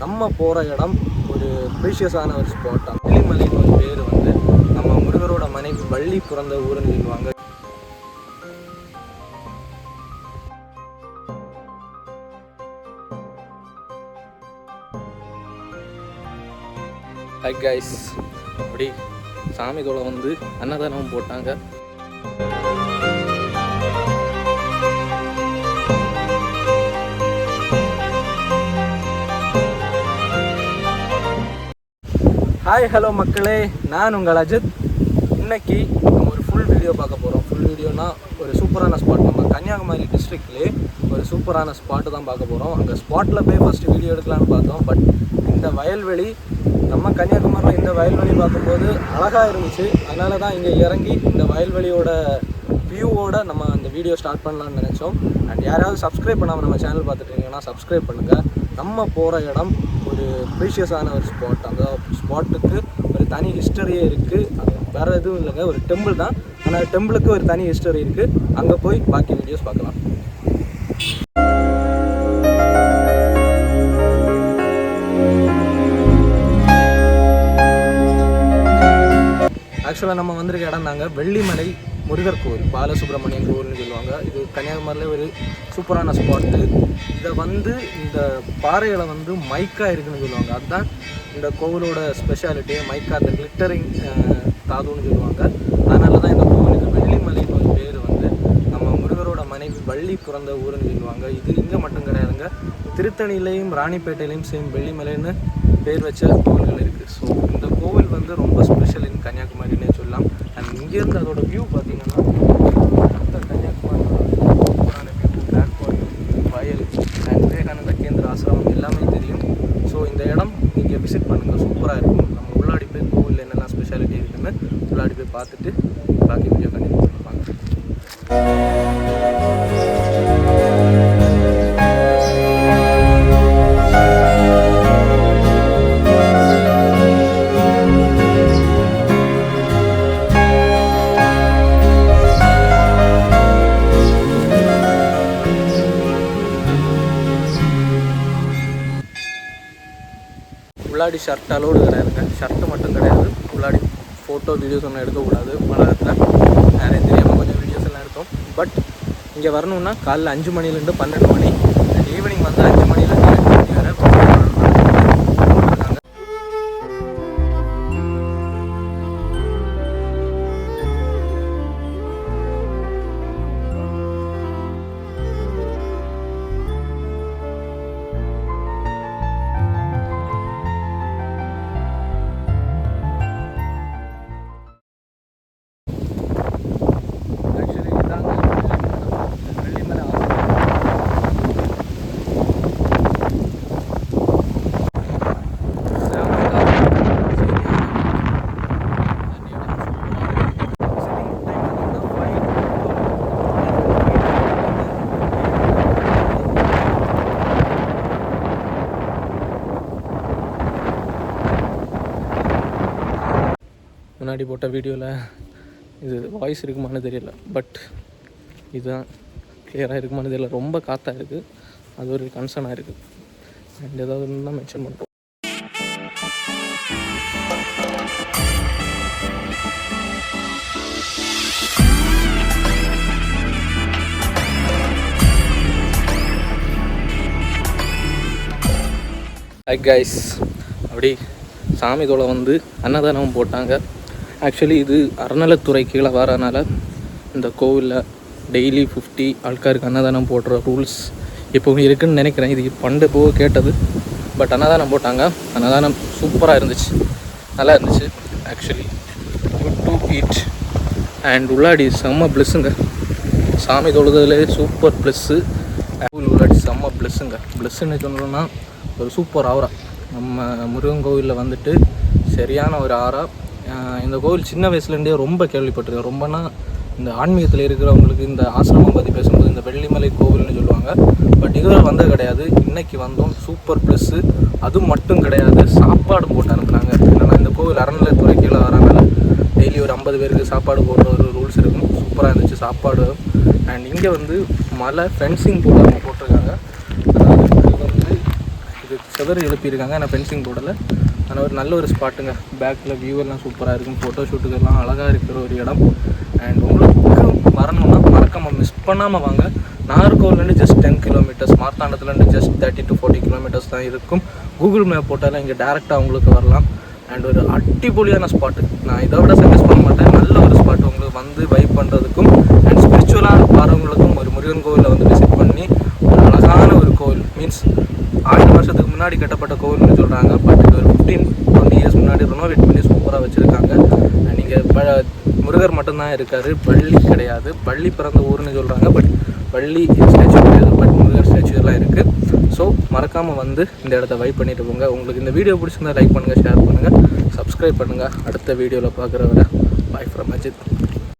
நம்ம போகிற இடம் ஒரு ப்ரீஷியஸான ஒரு ஸ்பாட். வெள்ளிமலைன்னு ஒரு பேர் வந்து நம்ம முருகரோட மனைவி வள்ளி பிறந்த ஊருன்னு சொல்லுவாங்க. ஹை கைஸ், அப்படி சாமி தோலை வந்து அன்னதானம் போட்டாங்க. ஹாய் ஹலோ மக்களே, நான் உங்கள் அஜித். இன்னைக்கு நம்ம ஒரு ஃபுல் வீடியோ பார்க்க போகிறோம். ஃபுல் வீடியோனா ஒரு சூப்பரான ஸ்பாட், நம்ம கன்னியாகுமரி டிஸ்ட்ரிக்ட்லேயே ஒரு சூப்பரான ஸ்பாட்டு தான் பார்க்க போகிறோம். அந்த ஸ்பாட்டில் போய் ஃபஸ்ட்டு வீடியோ எடுக்கலான்னு பார்த்தோம். பட் இந்த வயல்வெளி, நம்ம கன்னியாகுமரியில் இந்த வயல்வெளி பார்க்கும்போது அழகாக இருந்துச்சு. அதனால தான் இங்கே இறங்கி இந்த வயல்வெளியோட வியூவோட நம்ம அந்த வீடியோ ஸ்டார்ட் பண்ணலான்னு நினச்சோம். அண்ட் யாராவது சப்ஸ்கிரைப் பண்ணாமல் நம்ம சேனல் பார்த்துட்டீங்கன்னா சப்ஸ்கிரைப் பண்ணுங்கள். நம்ம போகிற இடம் ஒரு ப்ரீஷியஸான ஒரு ஸ்பாட். அந்த ஸ்பாட்டுக்கு ஒரு தனி ஹிஸ்டரியே இருக்குது. அது வேறு எதுவும் இல்லைங்க, ஒரு டெம்பிள் தான். ஆனால் டெம்பிளுக்கு ஒரு தனி ஹிஸ்டரி இருக்குது. அங்கே போய் பாக்கி வீடியோஸ் பார்க்கலாம். ஆக்சுவலாக நம்ம வந்திருக்க இடம் தாங்க வெள்ளிமலை முருகர் கோவில், பாலசுப்ரமணியன் கோவில்னு சொல்லுவாங்க. இது கன்னியாகுமரியில் ஒரு சூப்பரான ஸ்பாட்டு. இதை வந்து இந்த பாறைகளை வந்து மைக்கா இருக்குதுன்னு சொல்லுவாங்க. அதுதான் இந்த கோவிலோட ஸ்பெஷாலிட்டி. மைக்கா, அந்த கிளிட்டரிங் தாதுன்னு சொல்லுவாங்க. அதனால தான் இந்த கோவிலுக்கு வெள்ளிமலைன்னு ஒரு பேர் வந்து நம்ம முருகரோட மனைவி வள்ளி பிறந்த ஊருன்னு சொல்லுவாங்க. இது இங்கே மட்டும் கிடையாதுங்க, திருத்தணிலையும் ராணிப்பேட்டையிலையும் சேம் வெள்ளிமலைன்னு பேர் வச்ச கோவில்கள் இருக்குது. ஸோ இந்த கோவில் வந்து ரொம்ப ஸ்பெஷல் இன் கன்னியாகுமரினே சொல்லலாம். அண்ட் இங்கேருந்து அதோட வியூ பார்த்தீங்கன்னா கன்னியாகுமரியோட சூப்பரான வியூ, பிளாக் வயல் அண்ட் விவேகானந்த கேந்திர ஆசிரமம் எல்லாமே தெரியும். ஸோ இந்த இடம் நீங்கள் விசிட் பண்ணுங்கள், சூப்பராக இருக்கும். நம்ம உள்ளாடி போய் கோவிலில் என்னெல்லாம் ஸ்பெஷாலிட்டி இருக்குன்னு உள்ளாடி போய் பார்த்துட்டு பாக்கி வீடியோ கண்டிப்பாக பண்ணுவாங்க. உள்ளாடி ஷர்ட் அலோடு கிடையாதுங்க, ஷர்ட்டு மட்டும் கிடையாது. உள்ளாடி ஃபோட்டோ வீடியோஸ் ஒன்றும் எடுக்கக்கூடாது. மலையத்தில் நிறைய தெரியாமல் கொஞ்சம் வீடியோஸ் எல்லாம் எடுத்தோம். பட் இங்கே வரணுன்னா காலைல 5 மணிலேருந்து 12 மணி, அண்ட் ஈவினிங் வந்து 5 மணிலேருந்து 8 மணி வரை போட்டிருக்காங்க. முன்னாடி போட்ட வீடியோவில் இது வாய்ஸ் இருக்குமான்னு தெரியல, பட் இதுதான் கிளியராக இருக்குமான்னு தெரியல. ரொம்ப காற்றாக இருக்குது, அது ஒரு கன்சர்னாக இருக்குது. அண்ட் ஏதாவது ஒன்று தான் மென்ஷன் பண்ணுறோம். ஹை கைஸ், அப்படி சாமி தோலை வந்து அன்னதானம் போட்டாங்க. ஆக்சுவலி இது அறநிலைத்துறை கீழே வரனால இந்த கோவிலில் டெய்லி 50 ஆட்காருக்கு அன்னதானம் போடுற ரூல்ஸ் இப்போவும் இருக்குதுன்னு நினைக்கிறேன். இது பண்டு போக கேட்டது. பட் அன்னதானம் போட்டாங்க. அன்னதானம் சூப்பராக இருந்துச்சு, நல்லா இருந்துச்சு. Actually good to eat. And உள்ளாடி செம்ம ப்ளஸ்ஸுங்க, சாமி தொழுதுலேயே சூப்பர் ப்ளஸ்ஸு. கோவில் உள்ளாடி செம்ம ப்ளஸ்ஸுங்க. ப்ளஸ்ஸுன்னு சொன்னோன்னா ஒரு சூப்பர் ஆவரா. நம்ம முருகன் கோவிலில் வந்துட்டு சரியான ஒரு ஆறா. இந்த கோவில் சின்ன வயசுலேருந்தே ரொம்ப கேள்விப்பட்டிருக்கேன். ரொம்பனா இந்த ஆன்மீகத்தில் இருக்கிறவங்களுக்கு இந்த ஆசிரமம் பற்றி பேசும்போது இந்த வெள்ளிமலை கோவில்னு சொல்லுவாங்க. பட் இதுவரை வந்தது கிடையாது. இன்றைக்கி வந்தோம், சூப்பர் ப்ளஸ்ஸு. அது மட்டும் கிடையாது, சாப்பாடும் போட்டு அனுப்புனாங்க. ஏன்னா இந்த கோவில் அறநிலைத்துறை கீழே வரனால டெய்லி ஒரு 50 பேருக்கு சாப்பாடு போடுற ஒரு ரூல்ஸ் இருக்கும். சூப்பராக இருந்துச்சு சாப்பாடு. அண்ட் இங்கே வந்து மலை ஃபென்சிங் போட்டு அவங்க போட்டிருக்காங்க. அதாவது இது வந்து இது செதறி எழுப்பியிருக்காங்க. ஆனால் ஃபென்சிங் போடலை. ஆனால் ஒரு நல்ல ஒரு ஸ்பாட்டுங்க. பேக்கில் வியூ எல்லாம் சூப்பராக இருக்கும். ஃபோட்டோ ஷூட்டுக்கெல்லாம் அழகாக இருக்கிற ஒரு இடம். அண்ட் உங்களுக்கு வரணும்னா மறக்காமல் மிஸ் பண்ணாமல் வாங்க. நாகர்கோவிலேருந்து ஜஸ்ட் 10 கிலோமீட்டர்ஸ், மார்த்தாண்டத்துலேருந்து ஜஸ்ட் 30 to 40 கிலோமீட்டர்ஸ் தான் இருக்கும். கூகுள் மேப் போட்டாலும் இங்கே டேரெக்டாக உங்களுக்கு வரலாம். அண்ட் ஒரு அடிப்பொலியான ஸ்பாட்டு. நான் இதை விட சஜஸ்ட் பண்ண மாட்டேன். நல்ல ஒரு ஸ்பாட்டு உங்களுக்கு வந்து வைப் பண்ணுறதுக்கும் அண்ட் ஸ்பிரிச்சுவலாக வரவங்களுக்கும் ஒரு முருகன் கோவிலில் வந்து விசிட் பண்ணி ஒரு அழகான ஒரு கோவில் மீன்ஸ் 1000 வருஷத்துக்கு முன்னாடி கட்டப்பட்ட கோவில்னு சொல்கிறாங்க. பட் இது ஒரு 15-20 இயர்ஸ் முன்னாடி ரெனோவேட் பண்ணி சூப்பராக வச்சுருக்காங்க. நீங்கள் முருகர் மட்டும்தான் இருக்கார், பள்ளி கிடையாது. பள்ளி பிறந்த ஊர்னு சொல்கிறாங்க. பட் பள்ளி ஸ்டாச்சு கிடையாது, பட் முருகர் ஸ்டாச்சு எல்லாம் இருக்குது. ஸோ மறக்காமல் வந்து இந்த இடத்த வைப் பண்ணிட்டு போங்க. உங்களுக்கு இந்த வீடியோ பிடிச்சிருந்தா லைக் பண்ணுங்கள், ஷேர் பண்ணுங்கள், சப்ஸ்கிரைப் பண்ணுங்கள். அடுத்த வீடியோவில் பார்க்குற வரை பாய் ஃப்ரம் அஜித்.